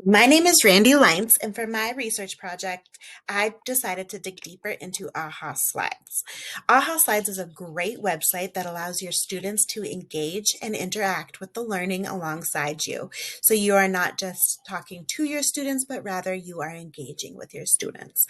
My name is Randy Lines, and for my research project, I decided to dig deeper into AHA Slides. AHA Slides is a great website that allows your students to engage and interact with the learning alongside you. So you are not just talking to your students, but rather you are engaging with your students.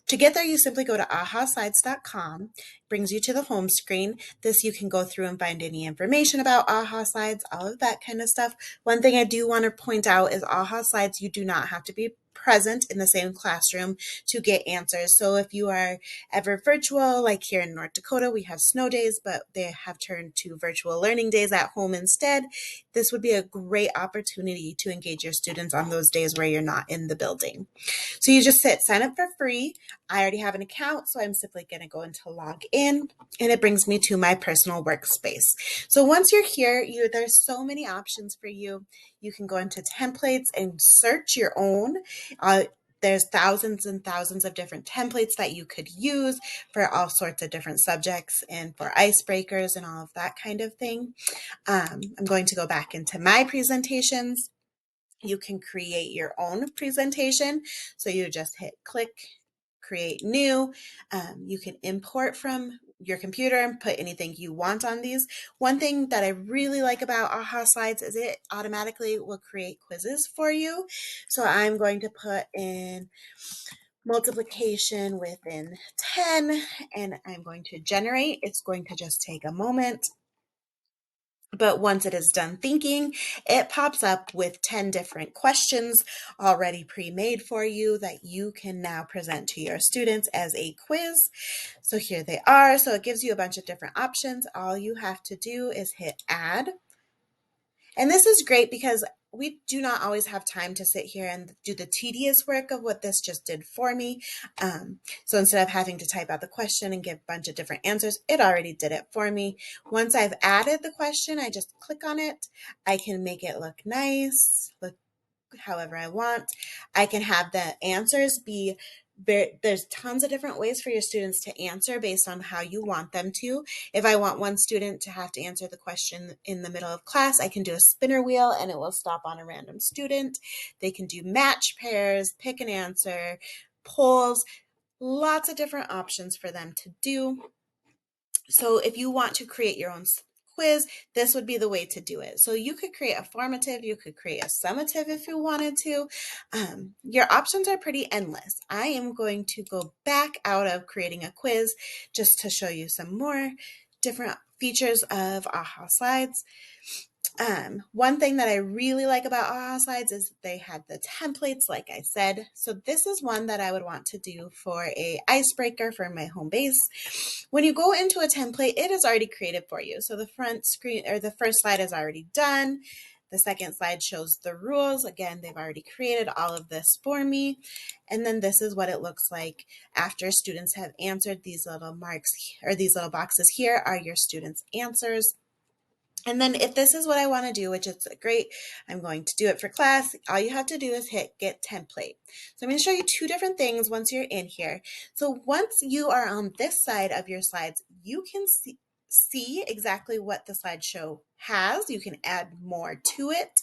To get there, you simply go to ahaslides.com, brings you to the home screen. This you can go through and find any information about AHA Slides, all of that kind of stuff. One thing I do want to point out is AHA Slides, you do not have to be present in the same classroom to get answers. So if you are ever virtual, like here in North Dakota, we have snow days, but they have turned to virtual learning days at home instead. This would be a great opportunity to engage your students on those days where you're not in the building. So you just hit sign up for free. I already have an account, so I'm simply going to go into log in, and it brings me to my personal workspace. So once you're here, there's so many options for you. You can go into templates and search your own. Uh, there's thousands and thousands of different templates that you could use for all sorts of different subjects and for icebreakers and all of that kind of thing. I'm going to go back into my presentations. You can create your own presentation. So you just hit click, create new. You can import from your computer and put anything you want on these. One thing that I really like about AHA Slides is it automatically will create quizzes for you. So I'm going to put in multiplication within 10 and I'm going to generate. It's going to just take a moment. But once it is done thinking, it pops up with 10 different questions already pre-made for you that you can now present to your students as a quiz. So here they are. So it gives you a bunch of different options. All you have to do is hit add. And this is great because we do not always have time to sit here and do the tedious work of what this just did for me. So instead of having to type out the question and give a bunch of different answers, it already did it for me. Once I've added the question, I just click on it. I can make it look nice, look however I want. I can have the answers be there's tons of different ways for your students to answer based on how you want them to. If I want one student to have to answer the question in the middle of class, I can do a spinner wheel and it will stop on a random student. They can do match pairs, pick an answer, polls, lots of different options for them to do. So if you want to create your own quiz, this would be the way to do it. So you could create a formative, you could create a summative if you wanted to. Your options are pretty endless. I am going to go back out of creating a quiz just to show you some more different features of AHA Slides. One thing that I really like about AHA Slides is they had the templates, like I said. So this is one that I would want to do for a icebreaker for my home base. When you go into a template, it is already created for you. So the front screen or the first slide is already done. The second slide shows the rules. Again, they've already created all of this for me. And then this is what it looks like after students have answered. These little marks or these little boxes here are your students' answers. And then if this is what I want to do, which is great, I'm going to do it for class. All you have to do is hit get template. So I'm going to show you two different things once you're in here. So once you are on this side of your slides, you can see exactly what the slideshow has. You can add more to it.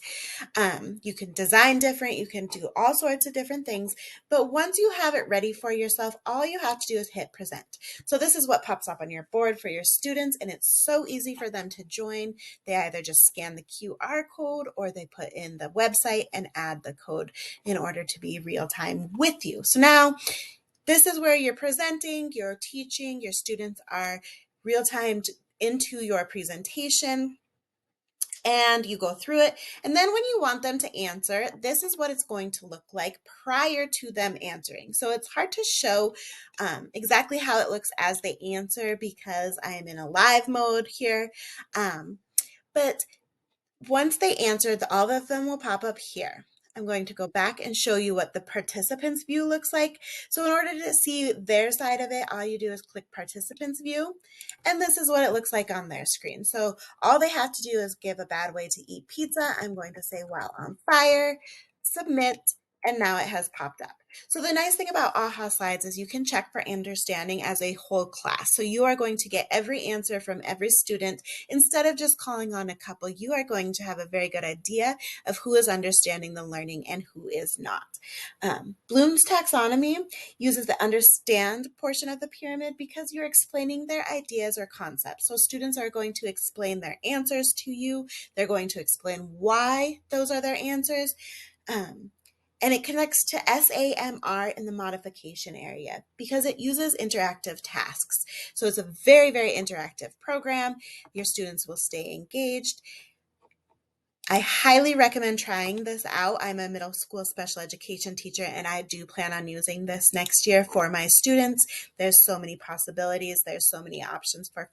You can design different. You can do all sorts of different things. But once you have it ready for yourself, all you have to do is hit present. So this is what pops up on your board for your students, and it's so easy for them to join. They either just scan the QR code or they put in the website and add the code in order to be real time with you. So now this is where you're presenting, you're teaching, your students are real time into your presentation and you go through it. And then when you want them to answer, this is what it's going to look like prior to them answering. So it's hard to show exactly how it looks as they answer because I am in a live mode here. But once they answer, all of them will pop up here. I'm going to go back and show you what the participants view looks like. So in order to see their side of it, all you do is click participants view. And this is what it looks like on their screen. So all they have to do is give a bad way to eat pizza. I'm going to say while on fire, submit, and now it has popped up. So the nice thing about AHA slides is you can check for understanding as a whole class. So you are going to get every answer from every student. Instead of just calling on a couple, you are going to have a very good idea of who is understanding the learning and who is not. Bloom's taxonomy uses the understand portion of the pyramid because you're explaining their ideas or concepts. So students are going to explain their answers to you. They're going to explain why those are their answers. Um, and it connects to SAMR in the modification area because it uses interactive tasks. So it's a very, very interactive program. Your students will stay engaged. I highly recommend trying this out. I'm a middle school special education teacher, and I do plan on using this next year for my students. There's so many possibilities. There's so many options for